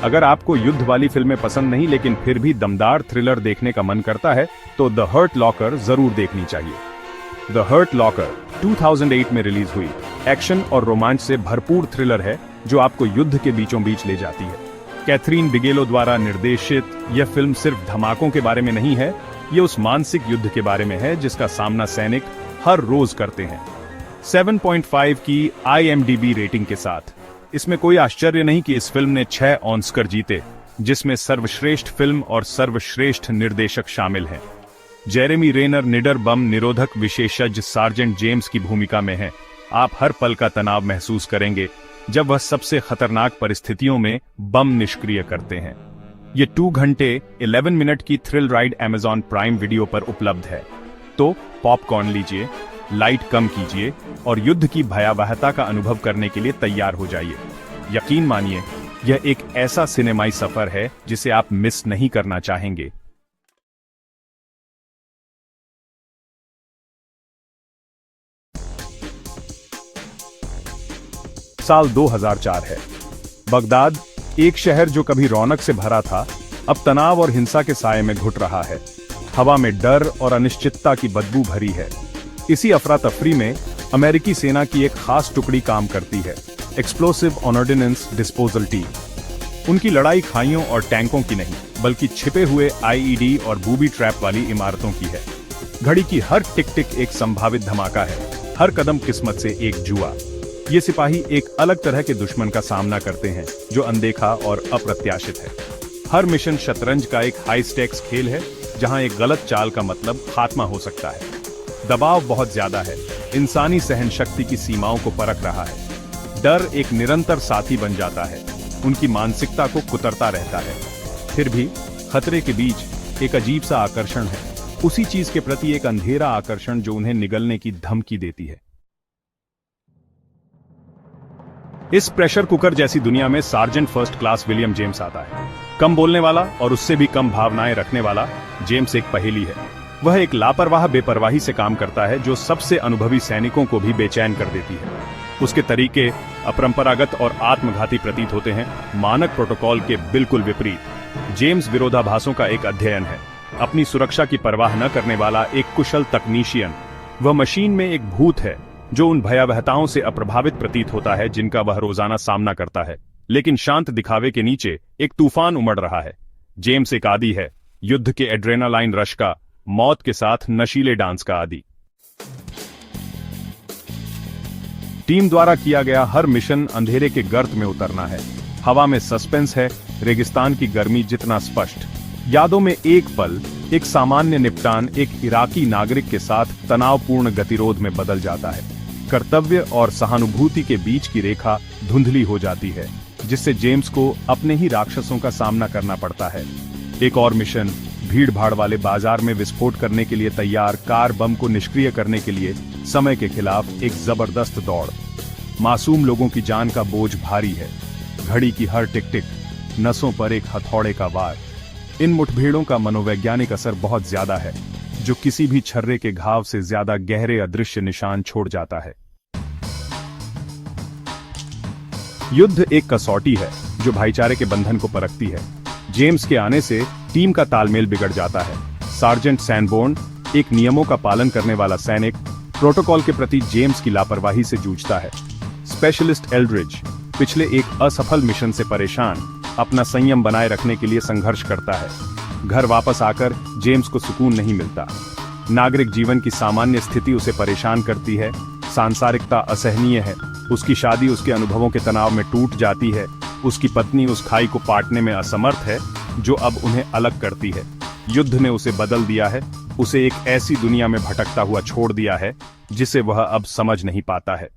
अगर आपको युद्ध वाली फिल्में पसंद नहीं लेकिन फिर भी दमदार थ्रिलर देखने का मन करता है तो द हर्ट लॉकर जरूर देखनी चाहिए। द हर्ट लॉकर 2008 में रिलीज हुई एक्शन और रोमांच से भरपूर थ्रिलर है जो आपको युद्ध के बीचों बीच ले जाती है। कैथरीन बिगेलो द्वारा निर्देशित यह फिल्म सिर्फ धमाकों के बारे में नहीं है, ये उस मानसिक युद्ध के बारे में है जिसका सामना सैनिक हर रोज करते हैं। 7.5 की IMDb रेटिंग के साथ इसमें कोई आश्चर्य नहीं कि इस फिल्म ने 6 ऑस्कर जीते, जिसमें सर्वश्रेष्ठ फिल्म और सर्वश्रेष्ठ निर्देशक शामिल हैं। जेरेमी रेनर निडर बम निरोधक विशेषज्ञ सार्जेंट जेम्स की भूमिका में है। आप हर पल का तनाव महसूस करेंगे जब वह सबसे खतरनाक परिस्थितियों में बम निष्क्रिय करते हैं। ये 2 घंटे 11 मिनट की thrill ride Amazon prime video पर उपलब्ध है। तो पॉपकॉर्न लीजिए, लाइट कम कीजिए और युद्ध की भयावहता का अनुभव करने के लिए तैयार हो जाइए। यकीन मानिए, यह एक ऐसा सिनेमाई सफर है जिसे आप मिस नहीं करना चाहेंगे। साल 2004 है। बगदाद, एक शहर जो कभी रौनक से भरा था, अब तनाव और हिंसा के साये में घुट रहा है। हवा में डर और अनिश्चितता की बदबू भरी है। इसी अफरा तफरी में अमेरिकी सेना की एक खास टुकड़ी काम करती है, एक्सप्लोसिव ऑर्डिनेंस डिस्पोजल टीम। उनकी लड़ाई खाइयों और टैंकों की नहीं, बल्कि छिपे हुए IED और बूबी ट्रैप वाली इमारतों की है। घड़ी की हर टिक टिक एक संभावित धमाका है, हर कदम किस्मत से एक जुआ। ये सिपाही एक अलग तरह के दुश्मन का सामना करते हैं जो अनदेखा और अप्रत्याशित है। हर मिशन शतरंज का एक हाई स्टेक्स खेल है जहां एक गलत चाल का मतलब खात्मा हो सकता है। दबाव बहुत ज्यादा है, इंसानी सहनशक्ति की सीमाओं को परख रहा है। डर एक निरंतर साथी बन जाता है, उनकी मानसिकता को कुतरता रहता है। फिर भी खतरे के बीच एक अजीब सा आकर्षण है, उसी चीज के प्रति एक अंधेरा आकर्षण जो उन्हें निगलने की धमकी देती है। इस प्रेशर कुकर जैसी दुनिया में sergeant first class William James आता है। कम बोलने वाला और उससे भी कम भावनाएं रखने वाला जेम्स एक पहेली है। वह एक लापरवाह बेपरवाही से काम करता है जो सबसे अनुभवी सैनिकों को भी बेचैन कर देती है। उसके तरीके अपरंपरागत और आत्मघाती प्रतीत होते हैं, मानक प्रोटोकॉल के बिल्कुल विपरीत। जेम्स विरोधाभासों का एक अध्ययन है, अपनी सुरक्षा की परवाह न करने वाला एक कुशल तकनीशियन। वह मशीन में एक भूत है जो उन भयावहताओं से अप्रभावित प्रतीत होता है जिनका वह रोजाना सामना करता है, लेकिन शांत दिखावे के नीचे एक तूफान उमड़ रहा है। जेम्स एक आदी है, युद्ध के एड्रेनालाइन रश का, मौत के साथ नशीले डांस का आदी। टीम द्वारा किया गया हर मिशन अंधेरे के गर्त में उतरना है। हवा में सस्पेंस है, रेगिस्तान की गर्मी जितना स्पष्ट। यादों में एक पल, एक सामान्य निपटान एक इराकी नागरिक के साथ तनावपूर्ण गतिरोध में बदल जाता है। कर्तव्य और सहानुभूति के बीच की रेखा धुंधली हो जाती है, जिससे जेम्स को अपने ही राक्षसों का सामना करना पड़ता है। एक और मिशन, भीड़ भाड़ वाले बाजार में विस्फोट करने के लिए तैयार कार बम को निष्क्रिय करने के लिए समय के खिलाफ एक जबरदस्त दौड़। मासूम लोगों की जान का बोझ भारी है, घड़ी की हर टिक टिक, नसों पर एक हथौड़े का वार। इन मुठभेड़ों का मनोवैज्ञानिक असर बहुत ज्यादा है, जो किसी भी छर्रे के घाव से ज्यादा गहरे अदृश्य निशान छोड़ जाता है। युद्ध एक कसौटी है जो भाईचारे के बंधन को परखती है। जेम्स के आने से टीम का तालमेल बिगड़ जाता है। सार्जेंट सैनबोर्न, एक नियमों का पालन करने वाला सैनिक, प्रोटोकॉल के प्रति जेम्स की लापरवाही से जूझता है। स्पेशलिस्ट एल्ड्रिज, पिछले एक असफल मिशन से परेशान, अपना संयम बनाए रखने के लिए संघर्ष करता है। घर वापस आकर जेम्स को सुकून नहीं मिलता। नागरिक जीवन की सामान्य स्थिति उसे परेशान करती है। सांसारिकता असहनीय है। उसकी शादी उसके अनुभवों के तनाव में टूट जाती है। उसकी पत्नी उस खाई को पाटने में असमर्थ है जो अब उन्हें अलग करती है। युद्ध ने उसे बदल दिया है, उसे एक ऐसी दुनिया में भटकता हुआ छोड़ दिया है जिसे वह अब समझ नहीं पाता है।